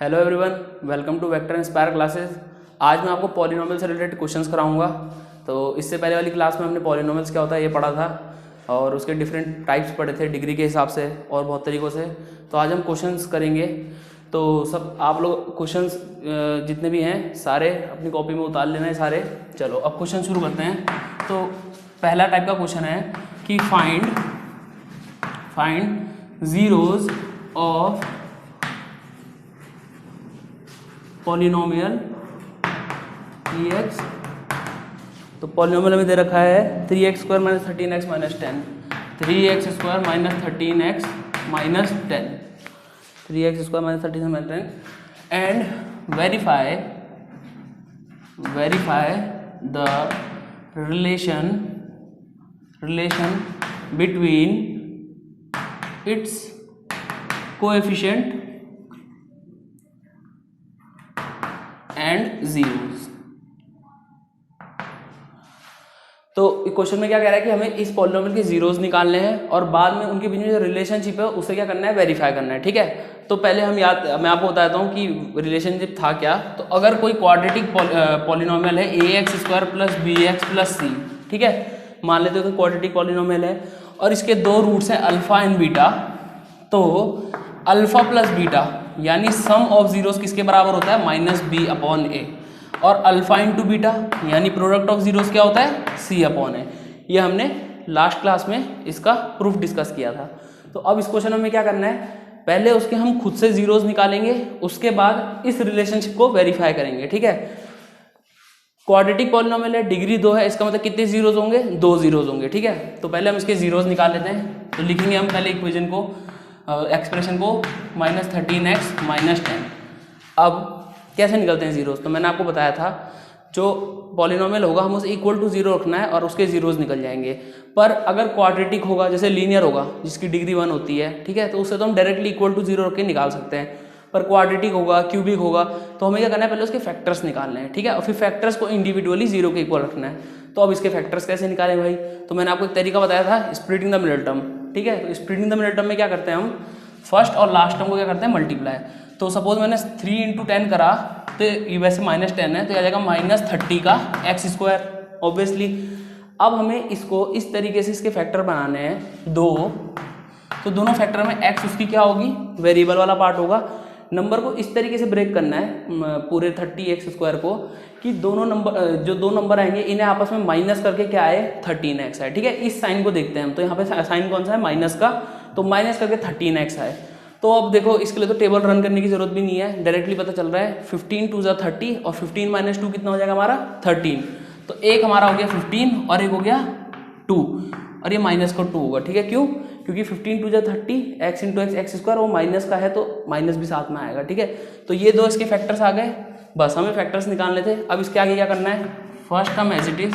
Hello everyone, welcome to Vector Inspire classes. आज मैं आपको पॉलिनोमियल से रिलेटेड क्वेश्चंस कराऊंगा। तो इससे पहले वाली क्लास में हमने पॉलिनोमियल्स क्या होता है ये पढ़ा था और उसके डिफरेंट टाइप्स पढ़े थे डिग्री के हिसाब से और बहुत तरीक़ों से। तो आज हम क्वेश्चंस करेंगे। तो सब आप लोग क्वेश्चंस जितने भी हैं सारे अपनी कॉपी में उतार लेना है सारे। चलो अब क्वेश्चन शुरू करते हैं। तो पहला टाइप का क्वेश्चन है कि find zeros of polynomial ex। तो पॉलिनोमियल में दे रखा है 3x² - 13x - 10, 3x² - 13x - 10, 3x² - 13x - 10 and verify the relation between its coefficient and zeros. तो क्वेश्चन में क्या कह रहा है कि हमें इस पॉलिनोमियल के जीरोस निकालने हैं और बाद में उनके बीच में जो रिलेशनशिप है उसे क्या करना है, वेरीफाई करना है। ठीक है। तो पहले मैं आपको बताता हूँ कि रिलेशनशिप था क्या। तो अगर कोई क्वाड्रेटिक पॉलिनोमियल है ax² + bx + c, ठीक है, मान लेते हो कि क्वाड्रेटिक पॉलिनोमियल है और इसके दो रूट्स हैं अल्फा एंड बीटा। तो अल्फा प्लस बीटा यानी सम ऑफ जीरोस किसके बराबर होता है, -b/a। और अल्फा इंटू बीटा यानी प्रोडक्ट ऑफ जीरोस क्या होता है, c/a। ये हमने लास्ट क्लास में इसका प्रूफ डिस्कस किया था। तो अब इस क्वेश्चन में क्या करना है, पहले उसके हम खुद से जीरोस निकालेंगे, उसके बाद इस रिलेशनशिप को वेरीफाई करेंगे। ठीक है। क्वाड्रेटिक पॉलिनोमियल है, डिग्री 2 है, इसका मतलब कितने जीरोस होंगे, 2 जीरोस होंगे। ठीक है। तो पहले हम इसके जीरोस निकाल लेते हैं। तो लिखेंगे हम पहले इक्वेशन को, एक्सप्रेशन को -13x - 10। अब कैसे निकलते हैं जीरोस, तो मैंने आपको बताया था जो पॉलिनोमियल होगा हम उसे इक्वल टू 0 रखना है और उसके जीरोस निकल जाएंगे। पर अगर क्वाड्रेटिक होगा, जैसे लीनियर होगा जिसकी डिग्री 1 होती है, ठीक है, तो उससे तो हम डायरेक्टली इक्वल टू 0 रख के निकाल सकते हैं। पर क्वाड्रेटिक होगा, क्यूबिक होगा, तो हमें क्या करना है, पहले उसके फैक्टर्स निकालने हैं। ठीक है। और फिर फैक्टर्स को इंडिविजुअली 0 के इक्वल रखना है। तो अब इसके फैक्टर्स कैसे निकालें भाई, तो मैंने आपको एक तरीका बताया था, स्प्लिटिंग द मिडिल टर्म। ठीक है। तो स्प्लिटिंग द मिडिल टर्म में क्या करते हैं, हम फर्स्ट और लास्ट टर्म को क्या करते हैं, मल्टीप्लाई। तो सपोज मैंने 3 × 10 करा, तो ये वैसे -10 है, तो आ जाएगा -30 का x², ऑब्वियसली। अब हमें इसको इस तरीके से इसके फैक्टर बनाने हैं 2। तो दोनों फैक्टर में x उसकी क्या होगी, वेरिएबल वाला पार्ट होगा। नंबर को इस तरीके से ब्रेक करना है पूरे 30x² को, कि दोनों नंबर जो दो नंबर आएंगे इन्हें आपस में माइनस करके क्या आए, 13x आए। ठीक है। इस साइन को देखते हैं हम। तो यहाँ पे साइन कौन सा है, माइनस का, तो माइनस करके 13x आए। तो अब देखो इसके लिए तो टेबल रन करने की जरूरत भी नहीं है, डायरेक्टली पता चल रहा है 15 × 2 = 30 और 15 - 2 कितना हो जाएगा हमारा, 13। तो एक हमारा हो गया 15 और एक हो गया 2, और ये माइनस का 2 होगा। ठीक है। क्यों, क्योंकि 15 × 2 = 30, x × x² वो माइनस का है तो माइनस भी साथ में आएगा। ठीक है। तो ये दो इसके फैक्टर्स आ गए, बस हमें फैक्टर्स निकालने थे। अब इसके आगे क्या करना है, first term as it is,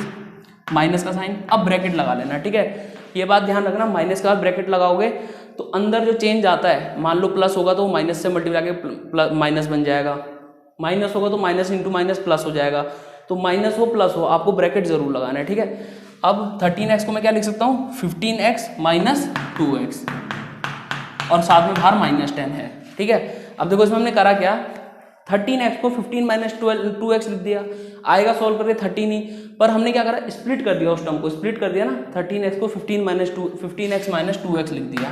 minus का साइन, अब ब्रैकेट लगा लेना। ठीक है। ये बात ध्यान रखना, माइनस के बाद ब्रैकेट लगाओगे तो अंदर जो चेंज आता है, मान लो प्लस होगा तो वो माइनस से मल्टीप्लाई के माइनस बन जाएगा, माइनस होगा तो माइनस इंटू माइनस प्लस हो जाएगा। तो माइनस हो प्लस हो, आपको ब्रैकेट जरूर लगाना है। ठीक है। अब 13x को मैं क्या लिख सकता हूँ, 15x - 2x, और साथ में बाहर -10 है। ठीक है। अब देखो इसमें हमने करा क्या, 13x को 15 - 2x लिख दिया, आएगा सॉल्व करके 13 ही, पर हमने क्या करा, स्प्लिट कर दिया, उस टर्म को स्प्लिट कर दिया ना, 13x को 15x - 2x लिख दिया।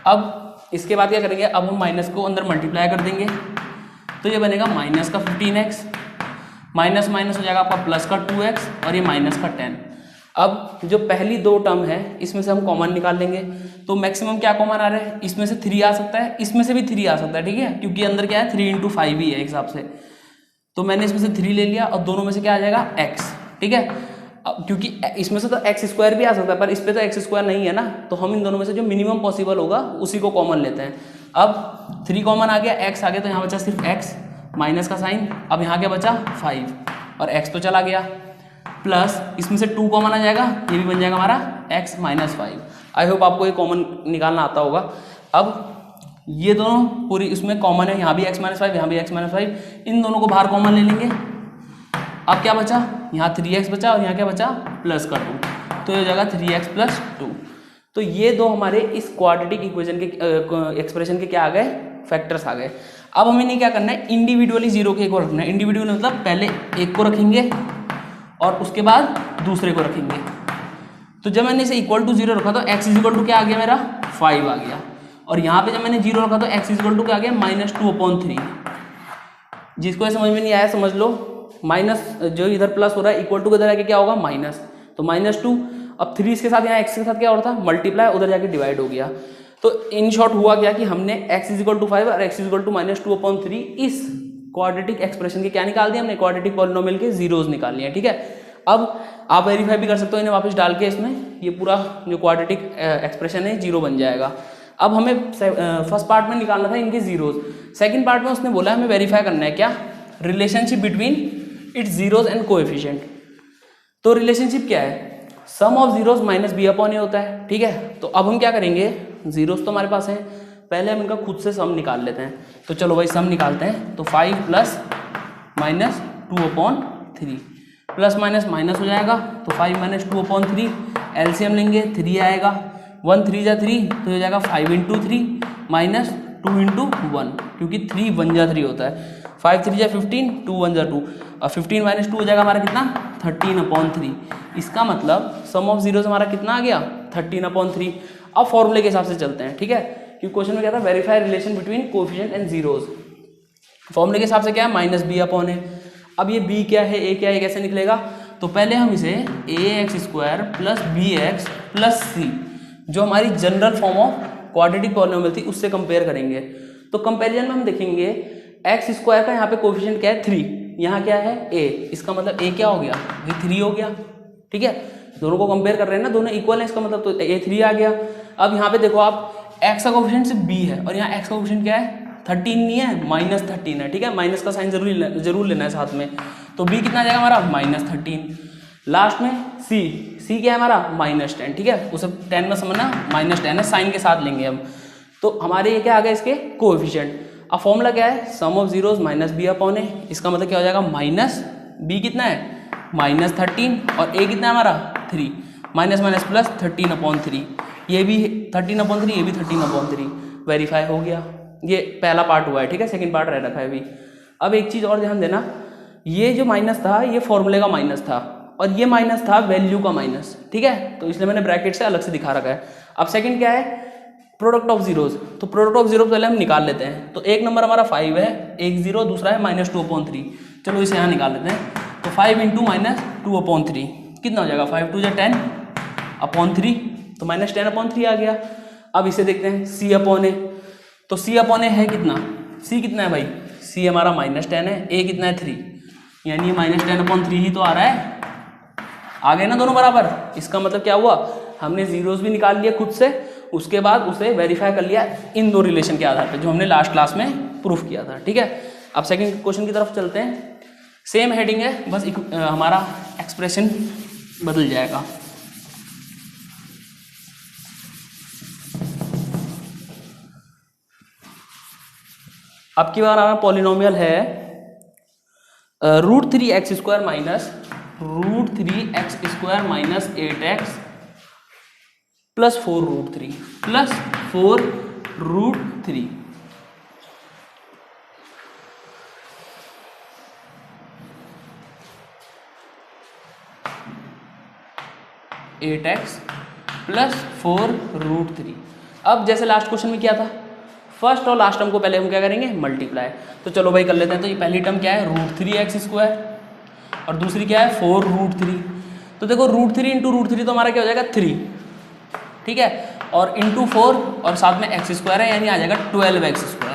अब इसके बाद क्या करेंगे, अब हम माइनस को अंदर मल्टीप्लाई कर देंगे, तो ये बनेगा माइनस का 15x, माइनस माइनस हो जाएगा आपका प्लस का 2x, और ये माइनस का 10। अब जो पहली दो टर्म है इसमें से हम कॉमन निकाल लेंगे। तो मैक्सिमम क्या कॉमन आ रहा है, इसमें से 3 आ सकता है, इसमें से भी 3 आ सकता है। ठीक है। क्योंकि अंदर क्या है, 3 × 5 ही है एक हिसाब से। तो मैंने इसमें से 3 ले लिया और दोनों में से क्या आ जाएगा, x। ठीक है। अब क्योंकि इसमें से तो x² भी आ सकता है, पर इस पे तो x² नहीं है ना, तो हम इन दोनों में से जो मिनिमम पॉसिबल होगा उसी को कॉमन लेते हैं। अब 3 कॉमन आ गया, x आ गया, तो यहाँ बचा सिर्फ x, माइनस का साइन। अब यहाँ क्या बचा, 5, और x तो चला गया, प्लस इसमें से 2 कॉमन आ जाएगा, ये भी बन जाएगा हमारा x - 5। आई होप आपको ये कॉमन निकालना आता होगा। अब ये दोनों पूरी इसमें कॉमन है, यहाँ भी x - 5, यहाँ भी x - 5, इन दोनों को बाहर कॉमन ले लेंगे। अब क्या बचा, यहाँ 3x बचा और यहाँ क्या बचा, प्लस का 2, तो ये हो जाएगा 3x + 2। तो ये दो हमारे इस क्वाड्रेटिक इक्वेशन के एक्सप्रेशन के क्या आ गए, फैक्टर्स आ गए। अब हमें नहीं क्या करना है, इंडिविजुअली जीरो के एक को रखना है। इंडिविजुअली मतलब पहले एक को रखेंगे और उसके बाद दूसरे को रखेंगे। तो जब मैंने इसे इक्वल टू जीरो रखा तो x इज इक्वल टू क्या आ गया मेरा 5 आ गया, और यहाँ पे जब मैंने जीरो रखा तो x इज इक्वल टू क्या आ गया -2/3। जिसको ये समझ में नहीं आया समझ लो, माइनस जो इधर प्लस हो रहा है इक्वल टू इधर आके क्या होगा माइनस, तो -2। अब 3 इसके साथ यहाँ x के साथ क्या हो रहा था मल्टीप्लाई, उधर जाके डिवाइड हो गया। तो इन शॉर्ट हुआ क्या कि हमने x इज इक्वल टू 5 और x इज इक्वल टू -2/3 इस क्वाड्रेटिक एक्सप्रेशन के क्या निकाल दिया हमने, क्वाड्रेटिक पॉलिनोमियल के जीरोस निकाल लिए, ठीक है। अब आप वेरीफाई भी कर सकते हो इन्हें वापस डाल के, इसमें ये पूरा जो क्वाड्रेटिक एक्सप्रेशन है जीरो बन जाएगा। अब हमें फर्स्ट पार्ट में निकालना था इनके जीरोस, सेकंड पार्ट में उसने बोला हमें वेरीफाई करना है क्या, relationship between its zeros and coefficient. तो रिलेशनशिप क्या है, sum of zeros minus b upon a होता है, ठीक है। तो अब हम क्या करेंगे, जीरोस तो हमारे पास हैं, पहले हम इनका खुद से सम निकाल लेते हैं। तो चलो भाई सम निकालते हैं। तो 5 + -2/3 प्लस माइनस माइनस हो जाएगा, तो 5 - 2/3 एलसीएम लेंगे 3 आएगा, 1 3 जा 3 तो हो जाएगा 5 × 3 -2 × 1, क्योंकि 3 1 जा 3 होता है, 5 3 जा 15 2 1 जा 2, और 15 - 2 हो जाएगा हमारा कितना 13/3। इसका मतलब सम ऑफ जीरोस हमारा कितना आ गया 13/3। अब फॉर्मूले के हिसाब से चलते हैं, ठीक है, क्योंकि क्वेश्चन में क्या था verify relation between coefficient and zeros. फॉर्मूले के हिसाब से क्या है -b/a। अब ये b क्या है a क्या है कैसे निकलेगा, तो पहले हम इसे ax² + bx + c जो हमारी general form of quadratic polynomial थी उससे कंपेयर करेंगे। तो कंपैरिजन में हम देखेंगे x² का यहाँ पे कोएफिशिएंट क्या है 3, यहाँ क्या है a, इसका मतलब a क्या हो गया भाई 3 हो गया, ठीक है। दोनों को कंपेयर कर रहे हैं ना, दोनों इक्वल है, इसका मतलब तो a 3 आ गया। अब यहाँ पे देखो आप x का कोएफिशिएंट सिर्फ b है और यहाँ x का कोएफिशिएंट क्या है 13 नहीं है -13 है, ठीक है, माइनस का साइन जरूर लेना है साथ में। तो b कितना आ जाएगा हमारा -13। लास्ट में c क्या है हमारा -10, ठीक है, उसे 10 में समझना -10 है, साइन के साथ लेंगे हम। तो हमारे ये क्या आ गया इसके कोएफिशिएंट। अब फॉर्मूला क्या है सम ऑफ जीरोस -b/a, इसका मतलब क्या हो जाएगा b कितना है -13 और a कितना है हमारा 3, माइनस माइनस प्लस 13/3, ये भी 13/3 ये भी 13/3। वेरीफाई हो गया, ये पहला पार्ट हुआ है, ठीक है, सेकंड पार्ट रह रखा है अभी। अब एक चीज़ और ध्यान देना, ये जो माइनस था ये फॉर्मूले का माइनस था और ये माइनस था वैल्यू का माइनस, ठीक है, तो इसलिए मैंने ब्रैकेट से अलग से दिखा रखा है। अब सेकंड क्या है प्रोडक्ट ऑफ जीरोस, तो प्रोडक्ट ऑफ जीरो पहले हम निकाल लेते हैं। तो एक नंबर हमारा 5 है, एक जीरो, दूसरा है -2/3, चलो इसे यहाँ निकाल लेते हैं। तो 5 × -2/3 कितना हो जाएगा 5 2 10 अपॉन 3, तो -10/3 आ गया। अब इसे देखते हैं c/a, तो c/a है कितना, c कितना है भाई, c हमारा -10 है, a कितना है 3, यानी -10/3 ही तो आ रहा है, आ गए ना दोनों बराबर। इसका मतलब क्या हुआ हमने जीरोस भी निकाल लिए खुद से, उसके बाद उसे वेरीफाई कर लिया इन दो रिलेशन के आधार पर जो हमने लास्ट क्लास में प्रूफ किया था, ठीक है। अब सेकंड क्वेश्चन की तरफ चलते हैं, सेम हेडिंग है, बस हमारा एक्सप्रेशन बदल जाएगा। अब की बार हमारा पॉलिनोमियल है √3x² - 8x + 4√3 + 4√3। + 4√3। अब जैसे लास्ट क्वेश्चन में किया था, फर्स्ट और लास्ट टर्म को पहले हम क्या करेंगे मल्टीप्लाई। तो चलो भाई कर लेते हैं। तो ये पहली टर्म क्या है √3x² और दूसरी क्या है 4√3। तो देखो √3 × √3 तो हमारा क्या हो जाएगा 3, ठीक है, और इंटू 4 और साथ में x² है, यानी आ जाएगा 12x²।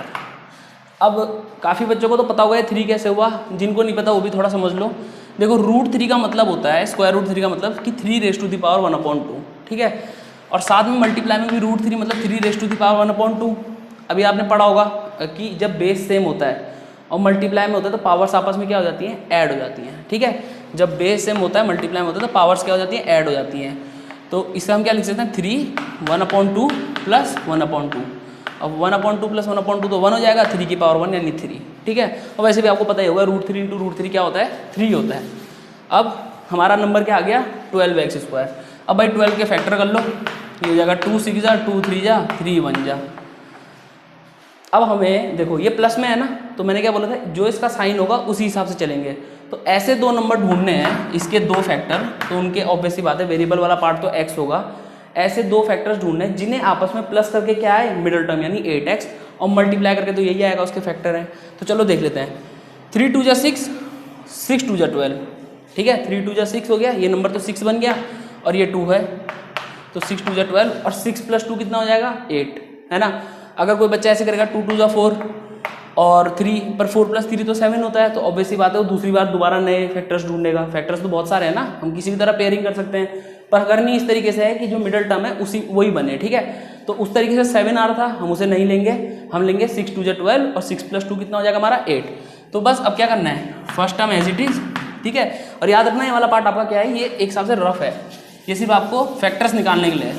अब काफ़ी बच्चों को तो पता होगा ये 3 कैसे हुआ, जिनको नहीं पता वो भी थोड़ा समझ लो। देखो √3 का मतलब होता है √3 का मतलब कि 3⁻1/2, ठीक है, और साथ में मल्टीप्लाई में भी √3 मतलब 3⁻1/2। अभी आपने पढ़ा होगा कि जब बेस सेम होता है और मल्टीप्लाई में होता है तो पावर्स आपस में क्या हो जाती हैं ऐड हो जाती हैं, ठीक है। जब बेस सेम होता है मल्टीप्लाई में होता है तो पावर्स क्या हो जाती हैं ऐड हो जाती हैं। तो इससे हम क्या लिख सकते हैं 3 1/2 + 1/2। अब 1/2 + 1/2 तो 1 हो जाएगा, 3 की पावर 1 यानी 3, ठीक है। और वैसे भी आपको पता ही होगा √3 × √3 क्या होता है 3 होता है। अब हमारा नंबर क्या आ गया 12x²। अब भाई 12 के फैक्टर कर लो, ये हो जाएगा 2 6 जा 2 3 जा 3 1 जा, अब हमें देखो ये प्लस में है ना, तो मैंने क्या बोला था, जो इसका साइन होगा उसी हिसाब से चलेंगे। तो ऐसे दो नंबर ढूंढने हैं, इसके दो फैक्टर, तो उनके ऑब्वियसली बात है वेरिएबल वाला पार्ट तो x होगा। ऐसे दो फैक्टर्स ढूंढने हैं जिन्हें आपस में प्लस करके क्या है, मिडिल टर्म यानी 8x, और मल्टीप्लाई करके तो यही आएगा, उसके फैक्टर हैं। तो चलो देख लेते हैं। 3 2 जा 6, 6 2 जा 12, ठीक है। 3 2 जा 6 हो गया, ये नंबर तो 6 बन गया, और ये 2 है, तो 6 2 जा 12, और 6 + 2 कितना हो जाएगा, 8, है ना। अगर कोई बच्चा ऐसे करेगा 2 2 जा 4 और 3, पर 4 + 3 तो 7 होता है, तो ऑब्वियसली बात है वो दूसरी बार दोबारा नए फैक्टर्स ढूंढेगा। फैक्टर्स तो बहुत सारे हैं ना, हम किसी भी तरह पेयरिंग कर सकते हैं, पर करनी इस तरीके से है कि जो मिडिल टर्म है उसी वही बने, ठीक है। तो उस तरीके से 7 आ रहा था, हम उसे नहीं लेंगे, हम लेंगे 6 2 जा 12 और 6 + 2 कितना हो जाएगा हमारा 8। तो बस अब क्या करना है, first term as it is, ठीक है। और याद रखना ये वाला पार्ट आपका क्या है, ये एक हिसाब से रफ है, ये सिर्फ आपको फैक्टर्स निकालने के लिए है।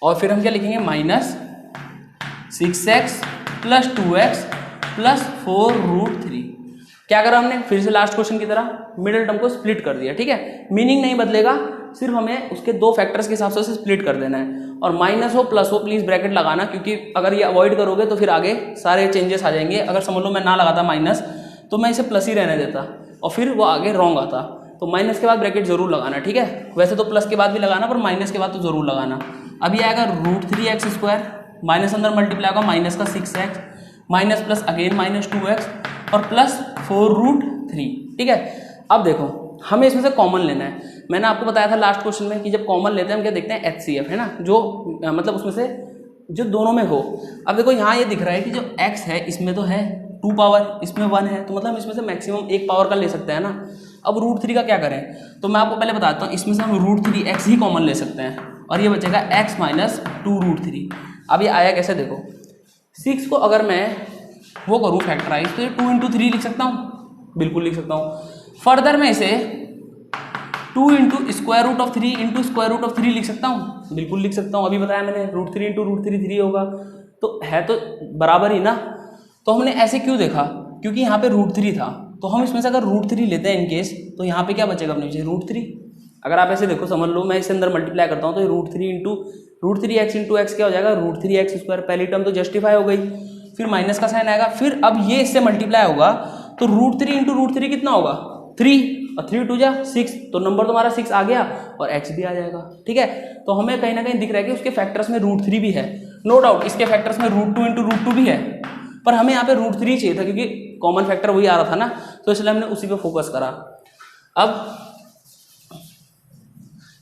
और फिर हम क्या लिखेंगे, -6x + 2x + 4√3। क्या करा हमने, फिर से लास्ट क्वेश्चन की तरह मिडिल टर्म को स्प्लिट कर दिया, ठीक है। मीनिंग नहीं बदलेगा, सिर्फ हमें उसके दो फैक्टर्स के हिसाब से उसे स्प्लिट कर देना है। और माइनस हो प्लस हो प्लीज ब्रैकेट लगाना, क्योंकि अगर ये अवॉइड करोगे तो फिर आगे सारे चेंजेस आ जाएंगे। अगर समझ लो मैं ना लगाता माइनस, तो मैं इसे प्लस ही रहने देता और फिर वो आगे रॉन्ग आता। तो माइनस के बाद ब्रैकेट जरूर लगाना, ठीक है। वैसे तो प्लस के बाद भी लगाना, पर माइनस के बाद तो जरूर लगाना। अभी आएगा √3x², माइनस अंदर मल्टीप्लाई होगा, माइनस का 6x, minus plus again -2x और प्लस 4√3, ठीक है। अब देखो हमें इसमें से कॉमन लेना है। मैंने आपको बताया था लास्ट क्वेश्चन में कि जब कॉमन लेते हैं हम क्या देखते हैं, HCF, है ना, जो मतलब उसमें से जो दोनों में हो। अब देखो यहाँ ये दिख रहा है कि जो x है इसमें तो है 2 पावर, इसमें 1 है, तो मतलब हम इसमें से मैक्सिमम 1 पावर का ले सकते हैं ना। अब √3 का क्या करें, तो मैं आपको पहले बताता हूँ, इसमें से हम √3x ही कॉमन ले सकते हैं और ये बचेगा x - 2√3। अब ये आया कैसे, देखो 6 को अगर मैं वो करूँ फैक्टराइज, तो ये 2 × 3 लिख सकता हूँ, बिल्कुल लिख सकता हूँ। फर्दर मैं इसे 2 × √3 × √3 लिख सकता हूँ, बिल्कुल लिख सकता हूँ। अभी बताया मैंने √3 × √3 3 होगा, तो है तो बराबर ही ना। तो हमने ऐसे क्यों देखा, क्योंकि यहाँ पे √3 था, तो हम इसमें से अगर √3 लेते हैं इनकेस, तो यहाँ पे क्या बचेगा अपने पीछे, √3। अगर आप ऐसे देखो, समझ लो मैं इसके अंदर मल्टीप्लाई करता हूँ, तो √3x × x क्या हो जाएगा, √3x²। पहली टर्म तो जस्टिफाई हो गई, फिर माइनस का साइन आएगा, फिर अब ये इससे मल्टीप्लाई होगा, तो √3 × √3 कितना होगा, 3, और 3 2 जा 6, तो नंबर तुम्हारा 6 आ गया और x भी आ जाएगा, ठीक है। तो हमें कहीं ना कहीं दिख रहा है कि उसके फैक्टर्स में √3 भी है, नो डाउट इसके फैक्टर्स में √2 × √2 भी है, पर हमें यहाँ पे √3 चाहिए था क्योंकि कॉमन फैक्टर वही आ रहा था ना, तो इसलिए हमने उसी पे फोकस करा। अब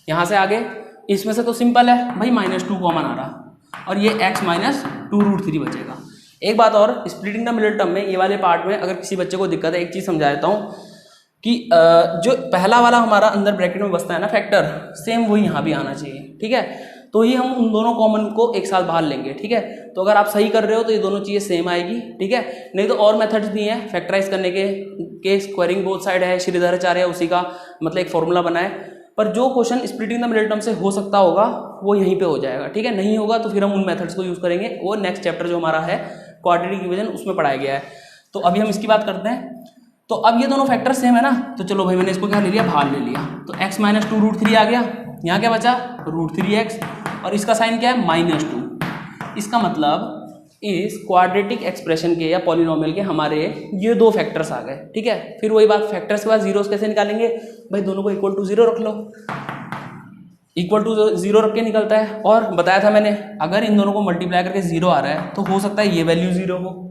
यहाँ से आगे इसमें से तो सिंपल है भाई, -2 कॉमन आ रहा और ये x - 2√3 बचेगा। एक बात और, स्प्लिटिंग द मिडिल टर्म में ये वाले पार्ट में अगर किसी बच्चे को दिक्कत है, एक चीज़ समझा देता हूँ कि जो पहला वाला हमारा अंदर ब्रैकेट में बसता है ना फैक्टर, सेम वही यहाँ भी आना चाहिए, ठीक है। तो ही हम उन दोनों कॉमन को एक साथ बाहर लेंगे, ठीक है। तो अगर आप सही कर रहे हो तो ये दोनों चीज़ें सेम आएगी, ठीक है। नहीं तो और मेथड्स भी हैं फैक्टराइज करने के स्क्वायरिंग बोथ साइड है, श्रीधराचार्य उसी का मतलब एक फॉर्मूला बनाए, पर जो question splitting the middle term से हो सकता होगा वो यहीं पे हो जाएगा, ठीक है। नहीं होगा तो फिर हम उन मेथड्स को यूज़ करेंगे, वो नेक्स्ट चैप्टर जो हमारा है क्वाड्रेटिक डिवीजन उसमें पढ़ाया गया है। तो अभी हम इसकी बात करते हैं। तो अब ये दोनों फैक्टर सेम है ना, तो चलो भाई मैंने इसको क्या ले लिया, बाहर ले लिया, तो x - 2√3 आ गया, यहाँ क्या बचा √3x, और इसका साइन क्या है, -2। इसका मतलब इस क्वाड्रेटिक एक्सप्रेशन के या पॉलिनोमियल के हमारे ये दो फैक्टर्स आ गए, ठीक है। फिर वही बात, फैक्टर्स के बाद जीरोस कैसे निकालेंगे भाई, दोनों को = 0 रख लो, =0 रख के निकलता है। और बताया था मैंने, अगर इन दोनों को मल्टीप्लाई करके 0 आ रहा है तो हो सकता है ये वैल्यू 0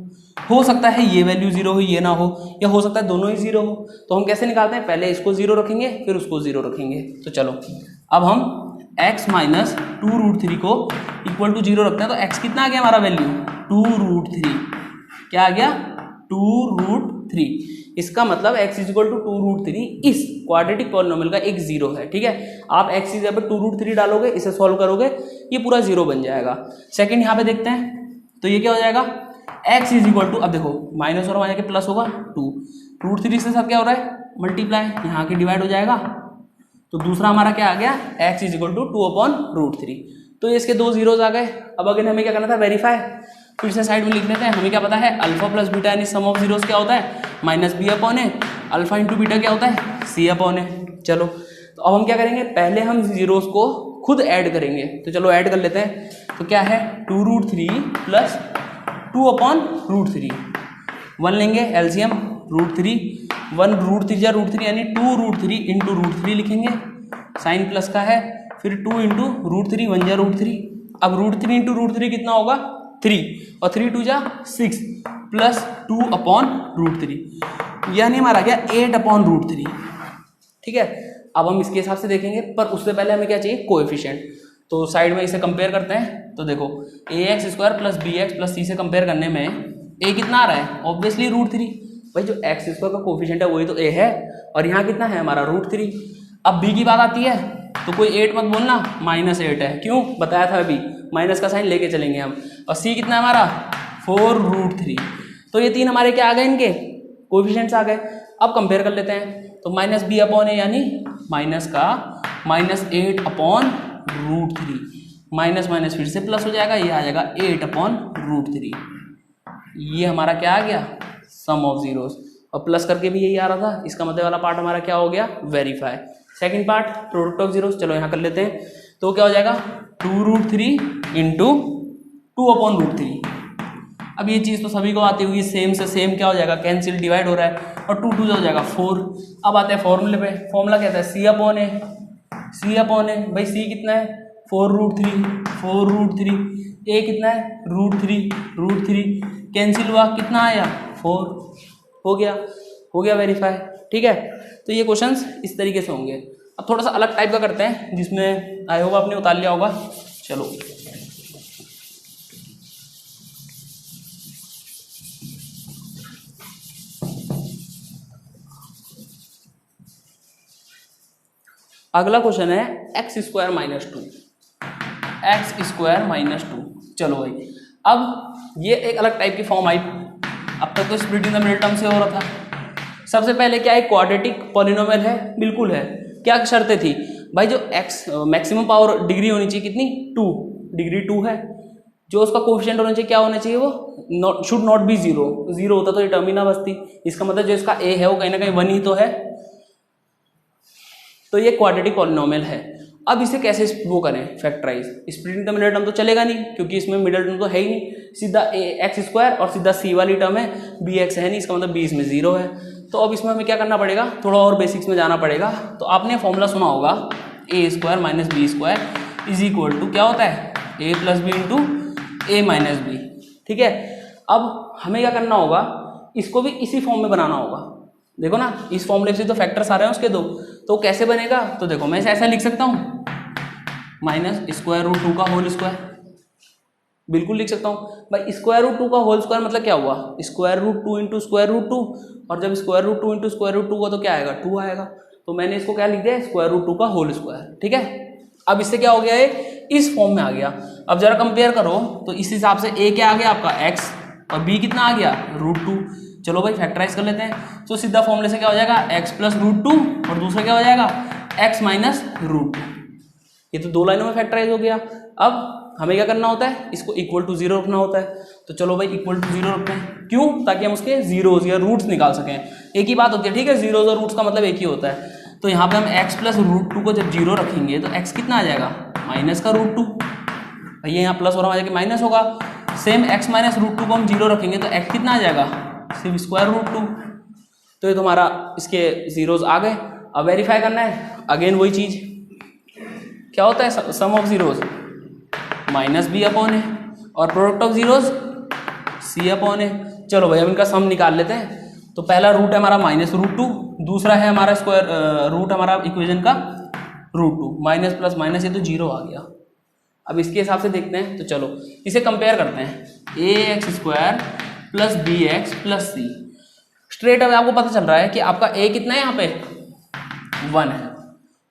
हो सकता है ये वैल्यू 0 हो, ये ना हो, या हो सकता है दोनों ही 0 हो। तो हम कैसे निकालते हैं, पहले इसको 0 रखेंगे फिर उसको 0 रखेंगे। तो चलो अब हम x - 2√3 को =0 रखते हैं, तो x कितना आ गया हमारा वैल्यू, 2√3, क्या आ गया, 2√3। इसका मतलब x = 2√3 इस क्वाड्रेटिक पॉलिनोमियल का एक 0 है, ठीक है। आप x की जगह पर 2√3 डालोगे, इसे सॉल्व करोगे, ये पूरा 0 बन जाएगा। सेकंड यहाँ पे देखते हैं, तो ये क्या हो जाएगा, x = अब देखो माइनस और माइनस के प्लस होगा 2, √3 के साथ क्या हो रहा है, मल्टीप्लाई, यहाँ के डिवाइड हो जाएगा, तो दूसरा हमारा क्या आ गया, x = 2/√3। तो ये इसके दो जीरोज आ गए। अब अगर हमें क्या करना था, वेरीफाई, फिर से साइड में लिख लेते हैं। हमें क्या पता है, अल्फा प्लस बीटा यानी सम ऑफ जीरोस क्या होता है, -b/a, अल्फा × बीटा क्या होता है, c/a। चलो तो अब हम क्या करेंगे, पहले हम जीरोस को खुद ऐड करेंगे। तो चलो ऐड कर लेते हैं। तो क्या है 2√3 प्लस 2/√3, 1 लेंगे एलसीएम √3, 1√3 या √3 यानी 2√3 इंटू √3 लिखेंगे, साइन प्लस का है, फिर 2 इंटू √3, 1 जा √3। अब √3 इंटू √3 कितना होगा 3, और 3 2 जा 6 प्लस 2/√3, यानी हमारा आ गया 8/√3। ठीक है, अब हम इसके हिसाब से देखेंगे, पर उससे पहले हमें क्या चाहिए कोएफिशिएंट। तो साइड में इसे कंपेयर करते हैं। तो देखो ax² plus bx plus c से कंपेयर करने में a कितना आ रहा है, ऑब्वियसली √3। भाई जो x² का कोएफिशिएंट है वही तो a है, और यहाँ कितना है हमारा √3। अब b की बात आती है तो कोई 8 मत बोलना, -8 है। क्यों बताया था अभी, माइनस का साइन लेके चलेंगे हम। और c कितना है हमारा 4√3। तो ये तीन हमारे क्या आ गए, इनके कोएफिशिएंट्स आ गए। अब कंपेयर कर लेते हैं। तो -b/a यानी माइनस का -8/√3, माइनस माइनस फिर से प्लस हो जाएगा, ये आ जाएगा 8/√3। ये हमारा क्या आ गया सम ऑफ जीरोस, और प्लस करके भी यही आ रहा था। इसका मतलब वाला पार्ट हमारा क्या हो गया verify. Second part product of zeros, चलो यहाँ कर लेते हैं। तो क्या हो जाएगा 2√3 इंटू 2/√3। अब ये चीज़ तो सभी को आती होगी, सेम से सेम क्या हो जाएगा कैंसिल, डिवाइड हो रहा है, और 2 2 हो जाएगा 4। अब आते हैं फॉर्मूले पे। फॉर्मूला कहता है c/a, c/a। भाई c कितना है 4√3, a कितना है √3, कैंसिल हुआ, कितना आया 4, हो गया वेरीफाई। ठीक है, तो ये क्वेश्चंस इस तरीके से होंगे। अब थोड़ा सा अलग टाइप का करते हैं, जिसमें आई होप आपने उतार लिया होगा। चलो अगला क्वेश्चन है x² - 2। चलो भाई, अब ये एक अलग टाइप की फॉर्म आई। अब तक तो स्प्लिटिंग द मिडिल टर्म से हो रहा था। सबसे पहले क्या एक क्वाड्रेटिक पॉलिनोमियल है, बिल्कुल है। क्या शर्तें थी भाई, जो x मैक्सिमम पावर डिग्री होनी चाहिए कितनी 2 डिग्री 2 है। जो उसका कोएफिशिएंट होना चाहिए क्या होना चाहिए, वो शुड नॉट बी 0 होता तो ये टर्म ही ना बचती। इसका मतलब जो इसका a है वो कहीं ना कहीं 1 ही तो है। तो ये क्वाड्रेटिक पॉलिनोमियल है। अब इसे कैसे वो करें factorise, splitting the middle term तो चलेगा नहीं, क्योंकि इसमें मिडिल टर्म तो है ही नहीं। सीधा x² और सीधा c वाली टर्म है, bx है नहीं, इसका मतलब b इसमें 0 है। तो अब इसमें हमें क्या करना पड़ेगा, थोड़ा और बेसिक्स में जाना पड़ेगा। तो आपने फॉर्मूला सुना होगा a² - b² is equal to क्या होता है a + b into a - b। ठीक है, अब हमें क्या करना होगा, इसको भी इसी फॉर्म में बनाना होगा। देखो ना, इस फॉर्मूले से तो फैक्टर्स आ रहे हैं उसके दो, तो कैसे बनेगा। तो देखो मैं इसे ऐसा लिख सकता हूँ -√2 का होल स्क्वायर, बिल्कुल लिख सकता हूँ भाई। √2 का होल स्क्वायर मतलब क्या हुआ √2 इंटू √2, और जब √2 इंटू √2 हुआ तो क्या आएगा 2 आएगा। तो मैंने इसको क्या लिख दिया √2 का होल स्क्वायर। ठीक है, अब इससे क्या हो गया है, इस फॉर्म में आ गया। अब जरा कंपेयर करो तो इस हिसाब से a क्या आ गया आपका x, और b कितना आ गया √2। चलो भाई फैक्टराइज कर लेते हैं। तो सीधा फॉर्मूले से क्या हो जाएगा x + √2, और दूसरा क्या हो जाएगा x - √2। ये तो 2 लाइनों में फैक्टराइज हो गया। अब हमें क्या करना होता है, इसको इक्वल टू 0 रखना होता है। तो चलो भाई इक्वल टू 0 रखते हैं, क्यों, ताकि हम उसके जीरोज या रूट्स निकाल सकें। एक ही बात होती है, ठीक है, जीरोज और रूट्स का मतलब एक ही होता है। तो यहाँ पे हम x + √2 को जब 0 रखेंगे तो x कितना आ जाएगा -√2। भैया यहाँ प्लस हो रहा है कि माइनस होगा। सेम x - √2 को हम 0 रखेंगे तो x कितना आ जाएगा सिर्फ √2। तो ये तुम्हारा इसके जीरोज आ गए। अब वेरीफाई करना है, अगेन वही चीज, क्या होता है सम ऑफ जीरोज -b/a और प्रोडक्ट ऑफ जीरोज c/a। चलो भाई अब इनका सम निकाल लेते हैं। तो पहला रूट है हमारा -√2, दूसरा है हमारा स्क्वायर रूट हमारा इक्वेशन का √2, माइनस प्लस माइनस, ये तो 0 आ गया। अब इसके हिसाब से देखते हैं। तो चलो इसे कंपेयर करते हैं, ax² + bx + c। Straight away आपको पता चल रहा है कि आपका a कितना है यहाँ पे 1 है,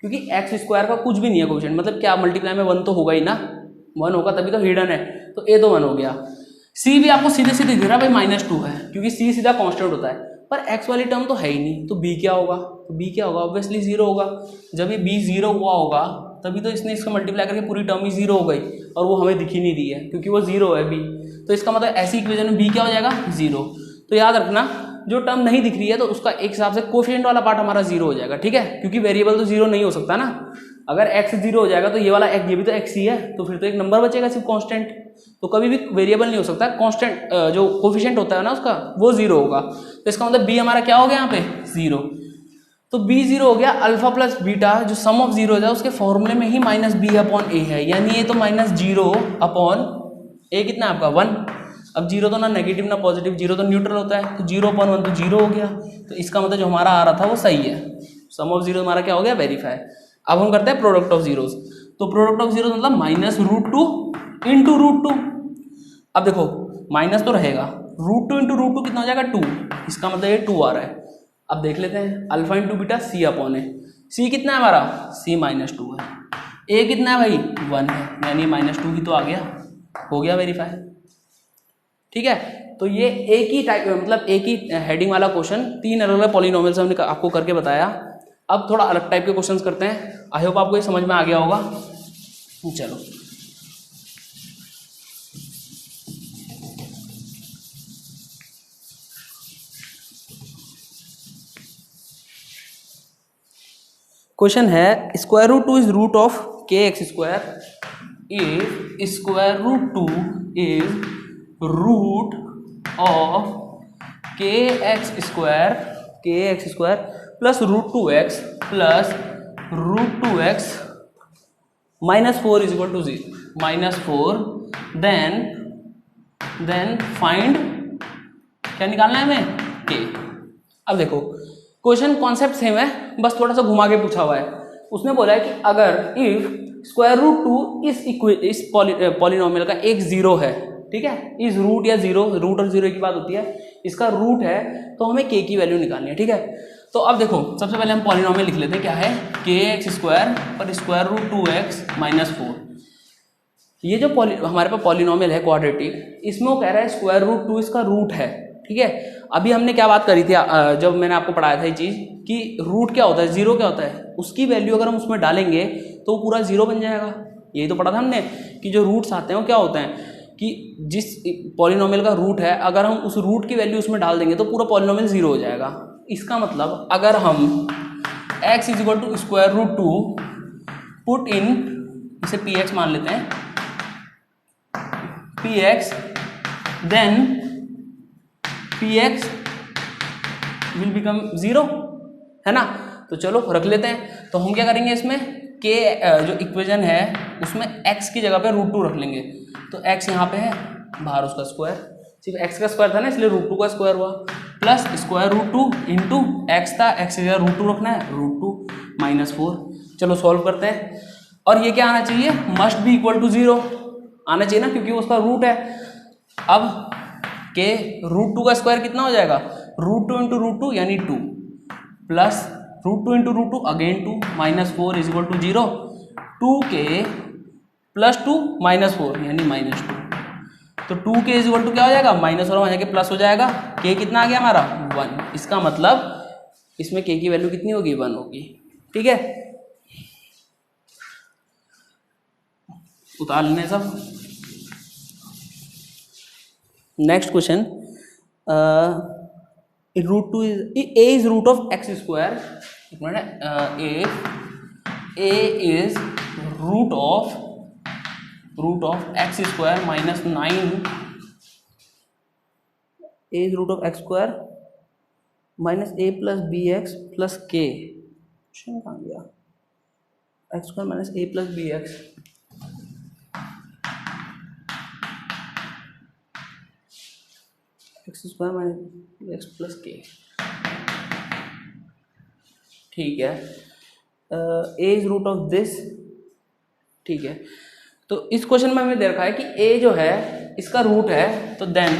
क्योंकि x² का कुछ भी नहीं है कोएफिशिएंट, मतलब क्या मल्टीप्लाई में 1 तो होगा ही ना, 1 होगा तभी तो हिडन है। तो a तो 1 हो गया। c भी आपको सीधे सीधे दे रहा है भाई -2 है, क्योंकि c सीधा कांस्टेंट होता है, पर x वाली टर्म तो है ही नहीं। तो b क्या होगा, तो b क्या होगा ऑब्वियसली 0 होगा। जब ये b 0 हुआ होगा तभी तो इसने इसको मल्टीप्लाई करके पूरी टर्म ही 0 हो गई, और वो हमें दिख ही नहीं दी है क्योंकि वो 0 है b। तो इसका मतलब ऐसी इक्वेशन में b क्या हो जाएगा 0। तो याद रखना, जो टर्म नहीं दिख रही है तो उसका एक हिसाब से कोएफिशिएंट वाला पार्ट हमारा 0 हो जाएगा। ठीक है, क्योंकि वेरिएबल तो 0 नहीं हो सकता ना, अगर x 0 हो जाएगा तो ये वाला x, ये भी तो x ही है, तो फिर तो एक नंबर बचेगा सिर्फ कांस्टेंट। तो कभी भी वेरिएबल नहीं हो सकता, कांस्टेंट जो कोफिशिएंट होता है ना उसका वो 0 होगा। तो इसका मतलब b हमारा क्या हो गया यहाँ पे 0। तो b 0 हो गया। अल्फा प्लस बीटा जो सम ऑफ 0 हो जाए उसके फॉर्मूले में ही माइनस बी अपॉन ए है, यानी ये तो माइनस 0 अपॉन ए कितना है आपका 1। अब 0 तो ना नेगेटिव ना पॉजिटिव, 0 तो न्यूट्रल होता है, तो 0 अपॉन 1 तो 0 हो गया। तो इसका मतलब जो हमारा आ रहा था वो सही है, सम ऑफ 0 हमारा क्या हो गया वेरीफाई। अब हम करते हैं प्रोडक्ट ऑफ जीरोस। तो प्रोडक्ट ऑफ जीरोस मतलब माइनस √2 इंटू √2। अब देखो माइनस तो रहेगा, √2 इंटू √2 कितना हो जाएगा 2, इसका मतलब ये 2 आ रहा है। अब देख लेते हैं अल्फा इंटू बीटा सी अपॉन ए। सी कितना है हमारा सी -2 है, ए कितना है भाई 1 है, यानी -2 ही तो आ गया, हो गया वेरीफाई। ठीक है, तो ये एक ही टाइप मतलब एक ही हेडिंग वाला क्वेश्चन 3 अलग अलग पॉलिनोमियल्स हमने आपको करके बताया। अब थोड़ा अलग टाइप के क्वेश्चंस करते हैं, आई होप आपको ये समझ में आ गया होगा। चलो क्वेश्चन है √2 is root of kx square if √2 is root of kx square plus √2x plus √2x -4 is equal to 0 -4 then find क्या निकालना है हमें k। अब देखो क्वेश्चन कॉन्सेप्ट सेम है, बस थोड़ा सा घुमा के पूछा हुआ है। उसने बोला है कि अगर इफ √2 इस पॉलिनोमियल का एक 0 है, ठीक है, इस रूट या 0, रूट और 0 की बात होती है, इसका रूट है तो हमें k की वैल्यू निकालनी है। ठीक है, तो अब देखो सबसे पहले हम पॉलिनोमियल लिख लेते हैं, क्या है kx स्क्वायर पर √2x -4। ये जो हमारे पास पॉलिनोमियल है क्वाड्रेटिक, इसमें वो कह रहा है √2 इसका रूट है। ठीक है, अभी हमने क्या बात करी थी जब मैंने आपको पढ़ाया था ये चीज़ कि रूट क्या होता है, 0 क्या होता है, उसकी वैल्यू अगर हम उसमें डालेंगे तो पूरा 0 बन जाएगा। यही तो पढ़ा था हमने कि जो रूट्स आते हैं वो क्या होते हैं कि जिस पॉलिनोमियल का रूट है अगर हम उस रूट की वैल्यू उसमें डाल देंगे तो पूरा पॉलिनोमियल 0 हो जाएगा। इसका मतलब अगर हम x = √2 पुट इन, इसे px मान लेते हैं, px then px will become 0, है ना। तो चलो रख लेते हैं। तो हम क्या करेंगे इसमें k जो इक्वेशन है उसमें x की जगह पे √2 रख लेंगे। तो x यहाँ पे है, बाहर उसका स्क्वायर, सिर्फ x का स्क्वायर था ना इसलिए √2 का स्क्वायर हुआ, प्लस √2 इंटू x था, x की जगह √2 रखना है, √2 -4। चलो सॉल्व करते हैं। और ये क्या आना चाहिए, मस्ट बी इक्वल टू 0 आना चाहिए ना, क्योंकि उसका रूट है। अब के √2 का स्क्वायर कितना हो जाएगा, √2 इंटू √2 यानी 2 plus √2 into √2 again 2 -4 is equal to 0, 2k plus 2 -4 यानी -2। तो 2k इज इक्वल टू क्या हो जाएगा, माइनस और वहाँ के प्लस हो जाएगा, k कितना आ गया हमारा 1। इसका मतलब इसमें k की वैल्यू कितनी होगी 1 होगी। ठीक है, उतार लेने सब। Next question, √2 is a is root of x square, एक मिनट है, a is root of x square -9, a is root of x square -a plus bx plus k, question कहाँ गया, x square -a plus bx, x square -x plus k। ठीक है, a is root of this. ठीक है, तो इस question में हमें दे रखा है कि a जो है इसका रूट है, तो देन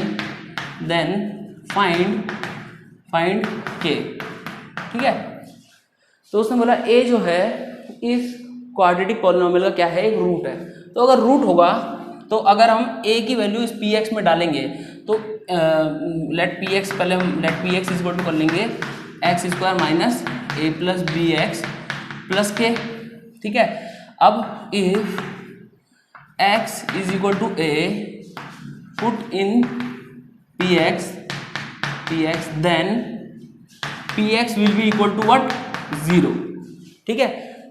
फाइंड k। ठीक है, तो उसने बोला a जो है इस क्वाड्रेटिक पॉलिनोमियल का क्या है, एक रूट है। तो अगर रूट होगा तो अगर हम a की वैल्यू इस px में डालेंगे तो let px is equal to कर लेंगे x square -a plus bx plus k। ठीक है, अब if x is equal to a put in px then px will be equal to what 0। ठीक है,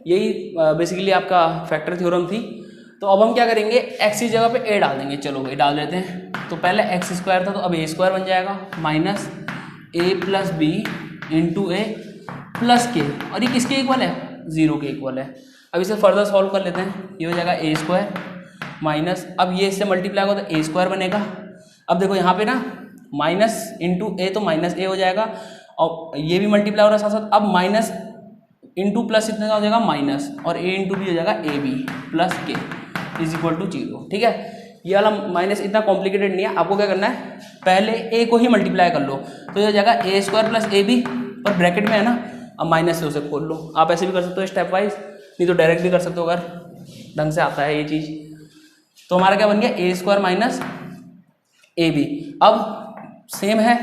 यही बेसिकली आपका फैक्टर थ्योरम थी। तो अब हम क्या करेंगे, एक्स की जगह पे ए डाल देंगे। चलो भाई डाल देते हैं। तो पहले एक्स स्क्वायर था तो अब ए स्क्वायर बन जाएगा माइनस ए प्लस बी इंटू ए प्लस के, और ये किसके इक्वल है, 0 के इक्वल है। अब इसे फर्दर सॉल्व कर लेते हैं। ये हो जाएगा ए स्क्वायर माइनस, अब ये इससे मल्टीप्लाई होगा तो ए स्क्वायर बनेगा। अब देखो यहाँ पे ना माइनस इंटू ए तो माइनस ए हो जाएगा, और ये भी मल्टीप्लाई हो रहा है साथ साथ। अब माइनस इंटू प्लस इतने का हो जाएगा माइनस, और ए इंटू बी हो जाएगा ए बी प्लस के इज इक्वल टू 0। ठीक है, ये वाला माइनस इतना कॉम्प्लिकेटेड नहीं है। आपको क्या करना है, पहले ए को ही मल्टीप्लाई कर लो, तो ये हो जाएगा ए स्क्वायर प्लस ए बी, और ब्रैकेट में है ना, अब माइनस से उसे खोल लो। आप ऐसे भी कर सकते हो स्टेप वाइज, नहीं तो डायरेक्ट भी कर सकते हो अगर ढंग से आता है ये चीज़। तो हमारा क्या बन गया, ए स्क्वायर माइनस ए बी। अब सेम है,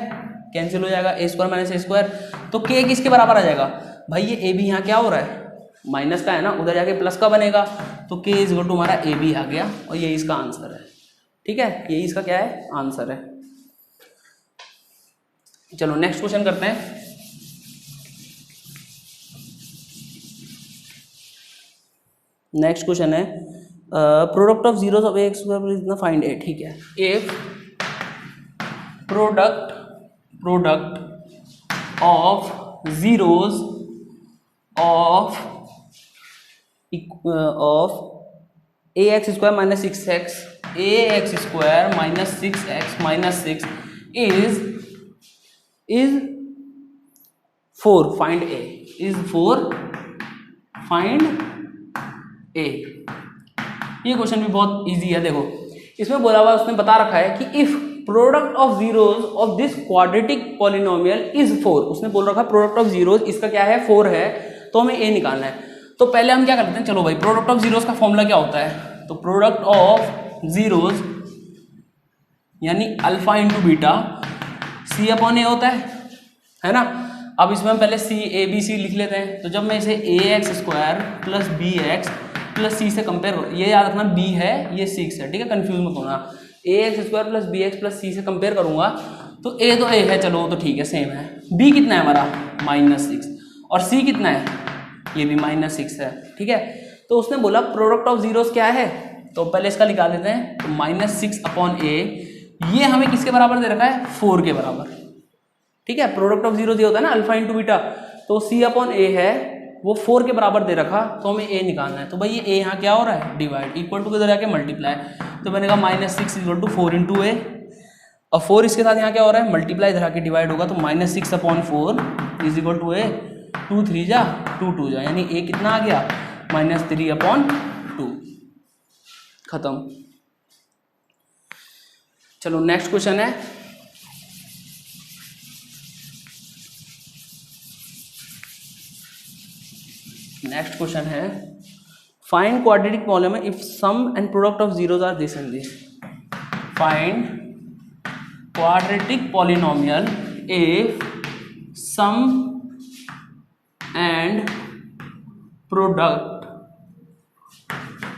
कैंसिल हो जाएगा, ए स्क्वायर माइनस ए स्क्वायर। तो के किसके बराबर आ जाएगा भाई, ये ए बी यहाँ क्या हो रहा है, माइनस का है ना, उधर जाके प्लस का बनेगा। तो के इज इक्वल टू हमारा ए बी आ गया, और यही इसका आंसर है। ठीक है, यही इसका क्या है, आंसर है। चलो नेक्स्ट क्वेश्चन करते हैं। नेक्स्ट क्वेश्चन है product of zeros of x square is find a. ठीक है, if product of zeros of a x square minus 6x, a x square minus 6x minus 6 is 4 find a, is 4 find a. ये question भी बहुत easy है। देखो इसमें बोला हुआ, उसने बता रखा है कि if product of zeros of this quadratic polynomial is 4। उसने बोल रखा है प्रोडक्ट ऑफ जीरोस इसका क्या है, 4 है, तो हमें ए निकालना है। तो पहले हम क्या करते हैं, चलो भाई प्रोडक्ट ऑफ जीरोस का फॉर्मूला क्या होता है, तो प्रोडक्ट ऑफ जीरोस यानी alpha into beta C upon a होता है ना। अब इसमें हम पहले सी ए बी सी लिख लेते हैं। तो जब मैं इसे a x square plus b x plus c से कंपेयर करूँ, ये याद रखना बी है ये 6 है, ठीक है, कंफ्यूज मत होना। A x square plus b x plus c से कंपेयर करूंगा तो ए तो ए है, चलो तो ठीक है सेम है। बी कितना है हमारा -6, और सी कितना है, ये भी -6 है। ठीक है, तो उसने बोला प्रोडक्ट ऑफ जीरोस क्या है, तो पहले इसका निकाल देते हैं। तो -6 अपॉन ए, ये हमें किसके बराबर दे रखा है, 4 के बराबर। ठीक है, प्रोडक्ट ऑफ जीरोस ये होता है ना अल्फा इंटू बीटा, तो सी अपॉन ए है वो 4 के बराबर दे रखा, तो हमें ए निकालना है। तो भाई ये ए यहाँ क्या हो रहा है, डिवाइड, इक्वल टू किधर जाके मल्टीप्लाई, तो बनेगा -6 इक्वल टू 4 इंटू ए, और 4 इसके साथ यहाँ क्या हो रहा है, मल्टीप्लाई इधर आके डिवाइड होगा, तो -6 अपॉन 4 इज इक्वल टू ए, 2 3 जा 2 2 जा, यानी ए कितना आ गया, -3 अपॉन 2। खत्म। चलो नेक्स्ट क्वेश्चन है, नेक्स्ट क्वेश्चन है find quadratic polynomial if sum and product of zeros are this and this. Find quadratic polynomial if sum and product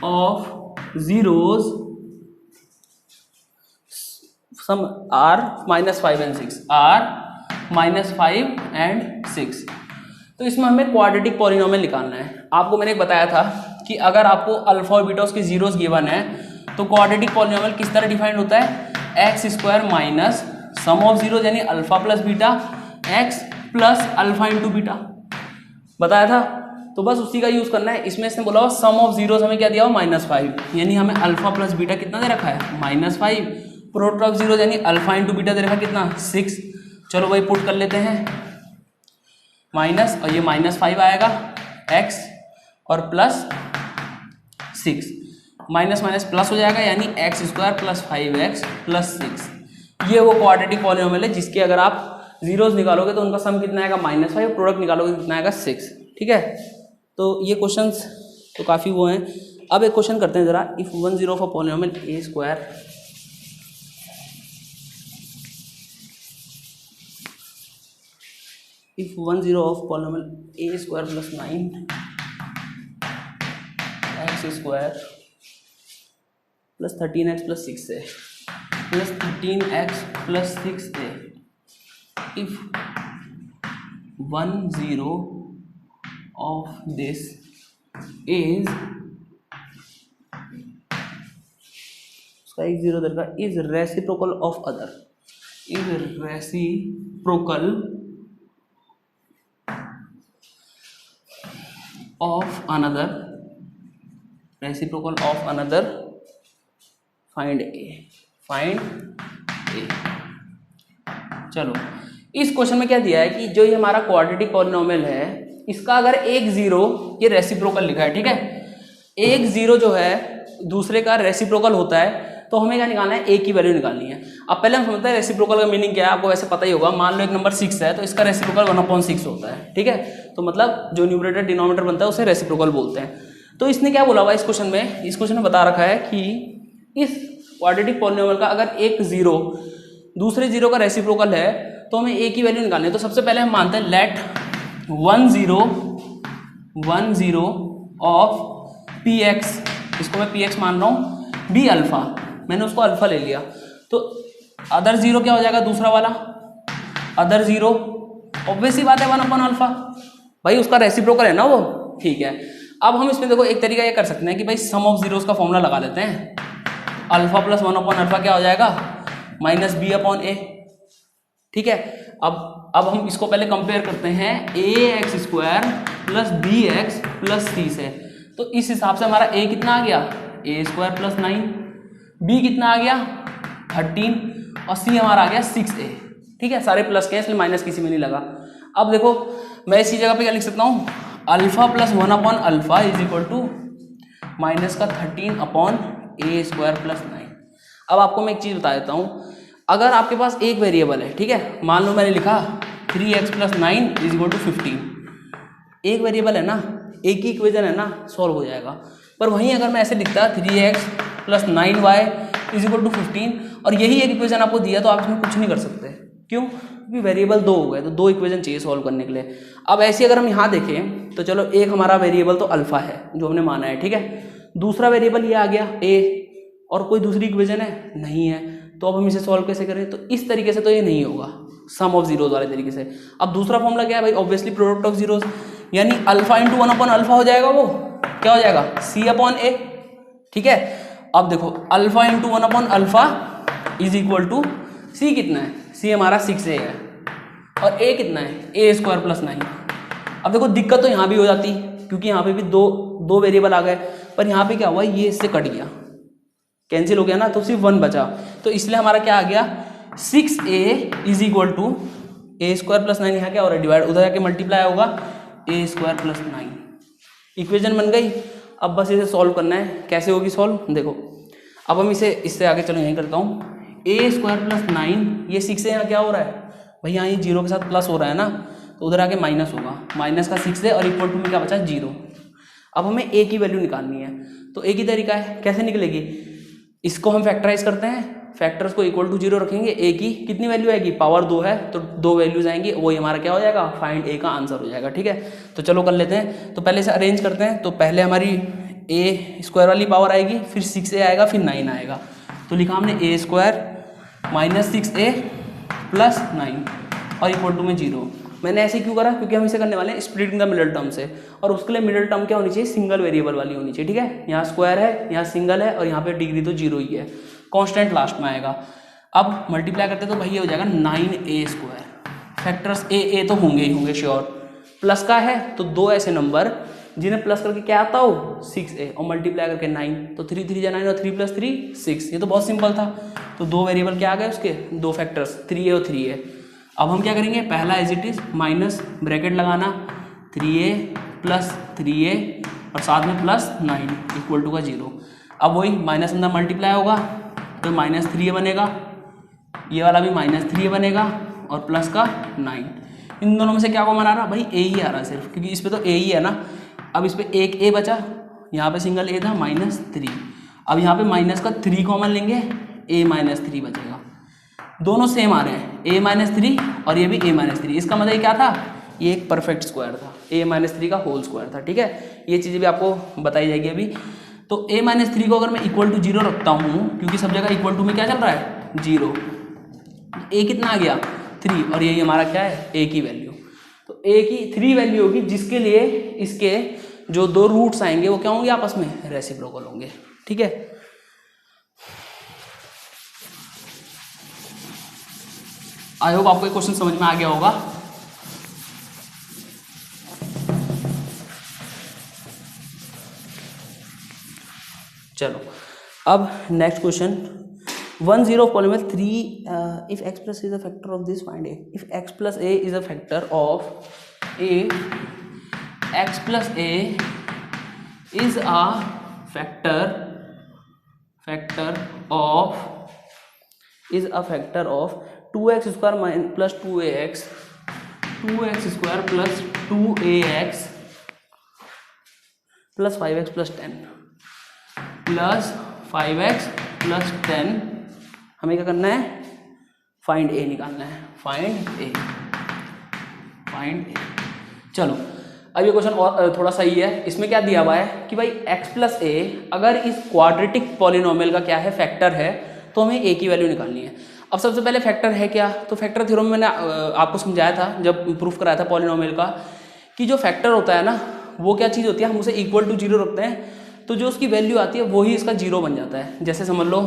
of zeros sum are -5 and 6 are -5 and 6। तो इसमें हमें quadratic polynomial निकालना है। आपको मैंने बताया था कि अगर आपको अल्फा और बीटा उसके जीरोस गिवन है तो क्वाड्रेटिक पॉलिनोमियल किस तरह डिफाइंड होता है, x square minus sum of zeros यानी alpha plus beta x plus alpha into beta, बताया था। तो बस उसी का यूज करना है। इसमें इसने बोला सम ऑफ जीरोस हमें क्या दिया हो, -5, यानी हमें अल्फा प्लस बीटा कितना दे रखा है, -5। प्रोडक्ट ऑफ जीरोस यानी अल्फा इंटू बीटा दे रखा कितना, 6। चलो भाई पुट कर लेते हैं, माइनस, और ये -5 आएगा x और प्लस 6, माइनस माइनस प्लस हो जाएगा, यानी x square plus 5x plus 6। ये वो क्वाड्रेटिक पॉलिनोमियल है जिसके अगर आप जीरोस निकालोगे तो उनका सम कितना आएगा, -5, प्रोडक्ट निकालोगे तो कितना आएगा, 6। ठीक है, तो ये क्वेश्चंस तो काफ़ी वो हैं। अब एक क्वेश्चन करते हैं ज़रा, if 10 of a polynomial A square if 10 of polynomial a square plus 9 x square plus 13x plus 6a plus 13x plus 6a, if 10 of this is, उसका एक जीरो दर का, is reciprocal of other, is reciprocal of another, reciprocal of another, find a, find a. चलो इस question में क्या दिया है कि जो ये हमारा क्वाड्रेटिक पॉलिनोमियल है इसका अगर एक जीरो, ये रेसिप्रोकल लिखा है, ठीक है, एक जीरो जो है दूसरे का रेसिप्रोकल होता है, तो हमें क्या निकालना है, ए की वैल्यू निकालनी है। अब पहले हम समझते हैं रेसिप्रोकल का मीनिंग क्या है, आपको वैसे पता ही होगा। मान लो एक नंबर 6 है तो इसका रेसिप्रोकल 1/6 होता है, ठीक है, तो मतलब जो न्यूमरेटर डिनोमिनेटर बनता है उसे रेसिप्रोकल बोलते हैं। तो इसने क्या बोला हुआ इस क्वेश्चन में, इस क्वेश्चन में बता रखा है कि इस क्वाड्रेटिक पॉलिनोमियल का अगर एक जीरो दूसरे जीरो का रेसिप्रोकल है तो हमें ए की वैल्यू निकालनी है। तो सबसे पहले हम मानते हैं लेट 1 0 ऑफ पी एक्स, इसको मैं पी एक्स मान रहा हूँ, बी अल्फा, मैंने उसको अल्फा ले लिया, तो अदर जीरो क्या हो जाएगा, दूसरा वाला अदर जीरो, ऑब्वियसली बात है 1/अल्फा, भाई उसका रेसिप्रोकल है ना वो, ठीक है। अब हम इसमें देखो एक तरीका ये कर सकते हैं कि भाई सम ऑफ जीरोस का फॉर्मूला लगा लेते हैं, अल्फा प्लस 1/अल्फा क्या हो जाएगा, माइनस बी अपॉन ए, ठीक है। अब हम इसको पहले कंपेयर करते हैं a x square plus b x plus c से, तो इस हिसाब से हमारा ए कितना आ गया, ए स्क्वायर प्लस 9, बी कितना आ गया 13 और सी हमारा आ गया 6a, ठीक है, सारे प्लस के हैं इसलिए माइनस किसी में नहीं लगा। अब देखो मैं इसी जगह पे क्या लिख सकता हूँ, अल्फा प्लस 1/अल्फा इज इक्वल टू माइनस का 13 अपॉन ए स्क्वायर प्लस 9। अब आपको मैं एक चीज़ बता देता हूँ, अगर आपके पास एक वेरिएबल है, ठीक है, मान लो मैंने लिखा 3x plus 9 is equal to 15, एक वेरिएबल है ना, एक ही इक्वेशन है ना, सॉल्व हो जाएगा। पर वहीं अगर मैं ऐसे लिखता 3x plus 9y is equal to 15 और यही एक इक्वेशन आपको दिया तो आप इसमें कुछ नहीं कर सकते, क्यों, क्योंकि वेरिएबल दो हो गए, तो दो इक्वेशन चाहिए सॉल्व करने के लिए। अब ऐसे अगर हम यहाँ देखें तो चलो एक हमारा वेरिएबल तो अल्फा है जो हमने माना है, ठीक है, दूसरा वेरिएबल ये आ गया ए, और कोई दूसरी इक्वेशन है नहीं है, तो अब हम इसे सॉल्व कैसे करें, तो इस तरीके से तो ये नहीं होगा, सम ऑफ जीरोज वाले तरीके से। अब दूसरा फॉर्मूला क्या है भाई, ऑब्वियसली प्रोडक्ट ऑफ जीरोज, यानी अल्फा इंटू 1/अल्फा हो जाएगा, वो क्या हो जाएगा सी अपॉन ए, ठीक है। अब देखो अल्फा इंटू 1/अल्फा इज इक्वल टू सी कितना है, सी हमारा 6a है और ए कितना है, ए स्क्वायर प्लस 9। अब देखो दिक्कत तो यहाँ भी हो जाती क्योंकि यहाँ पे भी दो वेरिएबल आ गए, पर यहाँ पे क्या हुआ, ये इससे कट गया, कैंसिल हो गया ना, तो सिर्फ 1 बचा, तो इसलिए हमारा क्या आ गया 6a is equal to a square plus 9, यहाँ क्या हो रहा है डिवाइड, उधर जाके मल्टीप्लाई होगा ए स्क्वायर प्लस 9, इक्वेशन बन गई। अब बस इसे सॉल्व करना है, कैसे होगी सॉल्व, देखो अब हम इसे इससे आगे चलो यहीं करता हूँ, ए स्क्वायर प्लस 9, ये 6 है, यहाँ क्या हो रहा है भाई, यहाँ ये जीरो के साथ प्लस हो रहा है ना, तो उधर आके माइनस होगा, माइनस का 6 है और इक्वल टू में क्या बचा 0। अब हमें ए की वैल्यू निकालनी है, तो ए की तरीका है कैसे निकलेगी, इसको हम फैक्टराइज करते हैं, फैक्टर्स को इक्वल टू 0 रखेंगे, ए की कितनी वैल्यू आएगी, पावर 2 है तो 2 वैल्यूज आएंगी, वही हमारा क्या हो जाएगा, फाइंड ए का आंसर हो जाएगा, ठीक है। तो चलो कर लेते हैं, तो पहले इसे अरेंज करते हैं, तो पहले हमारी ए स्क्वायर वाली पावर आएगी, फिर 6a आएगा, फिर 9 आएगा, तो लिखा हमने ए स्क्वायर माइनस 6a प्लस 9 और इक्वल टू में 0। मैंने ऐसे क्यों करा, क्योंकि हम इसे करने वाले हैं स्प्लिटिंग द मिडिल टर्म से, और उसके लिए मिडिल टर्म क्या होनी चाहिए, सिंगल वेरिएबल वाली होनी चाहिए, ठीक है, यहाँ स्क्वायर है, यहाँ सिंगल है और यहाँ पे डिग्री तो 0 ही है, कांस्टेंट लास्ट में आएगा। अब मल्टीप्लाई करते तो भाई ये हो जाएगा 9a स्क्वायर, फैक्टर्स ए तो होंगे ही होंगे श्योर, प्लस का है तो दो ऐसे नंबर जिन्हें प्लस करके क्या आता हो 6a और मल्टीप्लाई करके 9, तो 3 3 9 और 3 + 3 6, ये तो बहुत सिंपल था। तो दो वेरिएबल क्या आ गए उसके, दो फैक्टर्स 3a और 3a। अब हम क्या करेंगे, पहला as it is minus bracket लगाना 3a + 3a और साथ में प्लस 9 इक्वल टू का 0। अब वही माइनस अंदर मल्टीप्लाई होगा तो -3a बनेगा, ये वाला भी -3a बनेगा और प्लस का 9। इन दोनों में से क्या कॉमन आ रहा, भाई a ही आ रहा है सिर्फ, क्योंकि इस पर तो a ही है ना। अब इस पर एक a बचा, यहाँ पे सिंगल a था -3, अब यहाँ पे माइनस का 3 कॉमन लेंगे, a -3 बचेगा, दोनों सेम आ रहे हैं a -3 और ये भी a -3। इसका मतलब क्या था, ये एक परफेक्ट स्क्वायर था, a -3 का होल स्क्वायर था, ठीक है। ये चीज़ें भी आपको बताई जाएगी अभी। तो a -3 को अगर मैं इक्वल टू 0 रखता हूँ, क्योंकि सब जगह इक्वल टू में क्या चल रहा है 0, a कितना आ गया 3 और यही हमारा क्या है a की वैल्यू। तो a की 3 वैल्यू होगी, जिसके लिए इसके जो दो रूट्स आएंगे वो क्या होंगे आपस में, रेसिप्रोकल होंगे। ठीक है, आई होप आपको ये क्वेश्चन समझ में आ गया होगा। चलो अब next question 10 polynomial 3 if x plus is a factor of this find a। If x plus a is a factor of a, x plus a is a factor of 2x square plus 2ax, 2x square plus 2ax plus 5x plus 10 plus 5x plus 10। हमें क्या करना है, find a निकालना है, find a। चलो अब ये question और थोड़ा सही है। इसमें क्या दिया हुआ है कि भाई x प्लस a अगर इस क्वाड्रेटिक पॉलिनोमियल का क्या है, फैक्टर है, तो हमें a की वैल्यू निकालनी है। अब सबसे पहले फैक्टर है क्या, तो फैक्टर थ्योरम मैंने आपको समझाया था जब प्रूफ कराया था पॉलिनोमियल का, कि जो फैक्टर होता है ना वो क्या चीज़ होती है, हम उसे इक्वल टू 0 रखते हैं तो जो उसकी वैल्यू आती है वही इसका 0 बन जाता है। जैसे समझ लो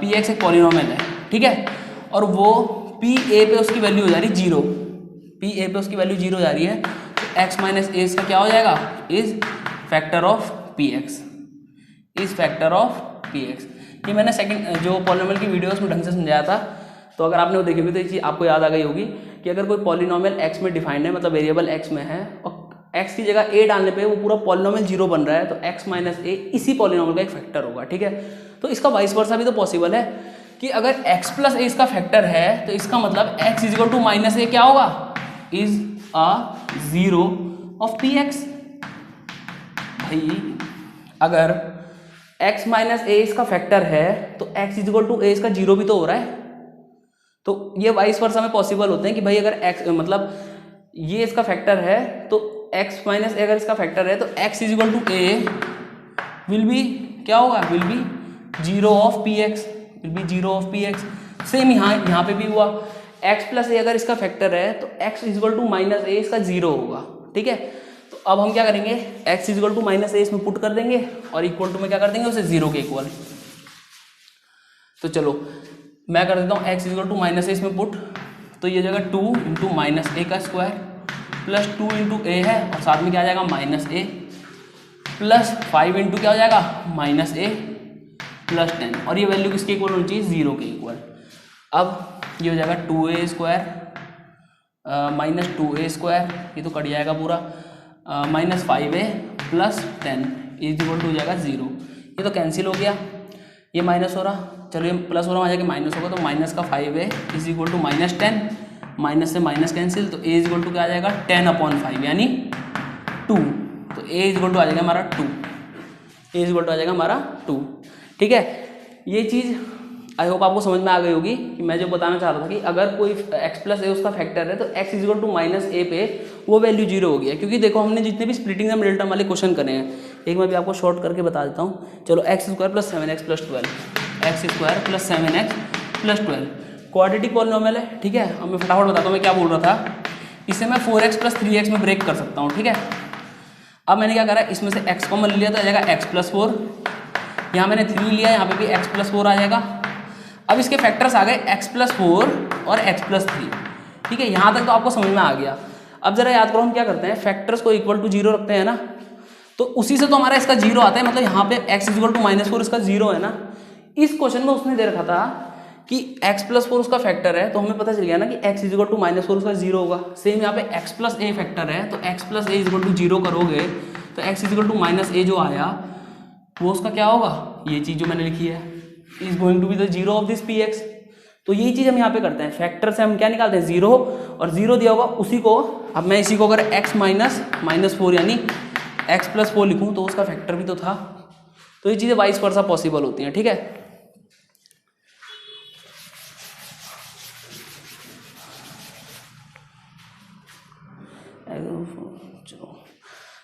px एक पॉलिनोमियल है, ठीक है, और वो pa पे उसकी वैल्यू हो जा रही है 0, pa पे उसकी वैल्यू 0 हो जा रही है, तो x माइनस a इसका क्या हो जाएगा, is factor of px, is factor of px। ये मैंने सेकंड जो पॉलिनोमियल की वीडियो उसमें ढंग से समझाया था, तो अगर आपने वो देखी हुई तो ये चीज़ आपको याद आ गई होगी कि अगर कोई पॉलिनोमियल x में डिफाइंड है, मतलब वेरिएबल x में है और x की जगह a डालने पे वो पूरा पॉलिनोमियल 0 बन रहा है, तो x माइनस a इसी पॉलिनोमियल का एक फैक्टर होगा। ठीक है, तो इसका वाइस वर्सा भी तो पॉसिबल है कि अगर x प्लस a इसका फैक्टर है तो इसका मतलब x is equal to minus a क्या होगा, इज अ 0 ऑफ px। भाई अगर x माइनस a इसका फैक्टर है तो x is equal to a इसका 0 भी तो हो रहा है। तो ये वाइस वर्सा में पॉसिबल होते हैं कि भाई अगर x मतलब ये इसका फैक्टर है तो x माइनस a अगर इसका फैक्टर है तो x is equal to a will be क्या होगा, will be 0 of px, will be 0 of px। Same यहाँ पे भी हुआ, x प्लस a अगर इसका फैक्टर है तो x is equal to minus a इसका 0 होगा। ठीक है, तो अब हम क्या करेंगे, x is equal to minus a इसमें पुट कर देंगे और इक्वल टू में क्या कर देंगे उसे 0 के इक्वल। तो चलो मैं कर देता हूँ x is equal to minus a इसमें पुट, तो ये जगह 2 इंटू माइनस a का स्क्वायर प्लस 2 इंटू a है और साथ में क्या आ जाएगा माइनस a प्लस 5 इंटू क्या हो जाएगा माइनस a प्लस 10, और ये वैल्यू किसके इक्वल होनी चाहिए, 0 के इक्वल। अब ये हो जाएगा 2a square minus 2a square, ये तो कट जाएगा पूरा, minus 5a plus 10 is equal to हो जाएगा 0। ये तो कैंसिल हो गया, ये माइनस हो रहा, चलो ये प्लस हो रहा, वहाँ जाके माइनस होगा, तो माइनस का 5a is equal to minus 10, minus से माइनस कैंसिल, तो a इज इक्वल टू क्या आ जाएगा 10/5 यानी 2, तो a इज इक्वल टू आ जाएगा हमारा 2, a इज इक्वल टू आ जाएगा हमारा 2। ठीक है, ये चीज़ आई होप आपको समझ में आ गई होगी कि मैं जो बताना चाह रहा था कि अगर कोई x प्लस a उसका फैक्टर है तो x is equal to minus a पे वो वैल्यू 0 हो गया। क्योंकि देखो हमने जितने भी स्प्लिटिंग एंड मिडिल टर्म वाले क्वेश्चन करे हैं, एक मैं भी आपको शॉर्ट करके बता देता हूँ। चलो x square plus 7x plus 12, x square plus 7x plus 12 quadratic polynomial है। ठीक है, अब मैं फटाफट बताता हूँ मैं क्या बोल रहा था। इसे मैं 4x प्लस 3x में ब्रेक कर सकता हूँ। ठीक है, अब मैंने क्या करा, इसमें से x कॉमन लिया तो आ जाएगा x प्लस 4, यहाँ मैंने 3 लिया, यहाँ पे भी x प्लस 4 आ जाएगा। अब इसके फैक्टर्स आ गए x प्लस 4 और x प्लस 3। ठीक है, यहाँ तक तो आपको समझ में आ गया। अब जरा याद करो हम क्या करते हैं, फैक्टर्स को इक्वल टू 0 रखते हैं ना, तो उसी से तो हमारा इसका 0 आता है, मतलब यहाँ पे x is equal to minus 4 इसका 0 है ना। इस क्वेश्चन में उसने दे रखा था कि x प्लस 4 उसका फैक्टर है, तो हमें पता चल गया ना कि x is equal to minus 4 उसका 0 होगा। सेम यहाँ पे x प्लस a फैक्टर है, तो x plus a is equal to 0 करोगे तो x is equal to minus a जो आया वो उसका क्या होगा, ये चीज़ जो मैंने लिखी है, is going to be the 0 of this px। तो यही चीज़ हम यहाँ पे करते हैं, फैक्टर से हम क्या निकालते हैं 0, और 0 दिया होगा उसी को, अब मैं इसी को अगर x माइनस 4 यानी x प्लस 4 लिखूँ तो उसका फैक्टर भी तो था। तो ये चीज़ें वाइस वर्सा पॉसिबल होती हैं। ठीक है,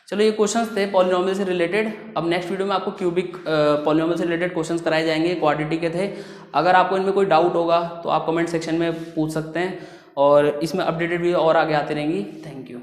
चलो ये क्वेश्चंस थे पॉलिनोमियल से रिलेटेड। अब नेक्स्ट वीडियो में आपको क्यूबिक पॉलिनोमियल से रिलेटेड क्वेश्चंस कराए जाएंगे, क्वाड्रेटिक के थे। अगर आपको इनमें कोई डाउट होगा तो आप कमेंट सेक्शन में पूछ सकते हैं, और इसमें अपडेटेड वीडियो और आगे आती रहेंगी। Thank you.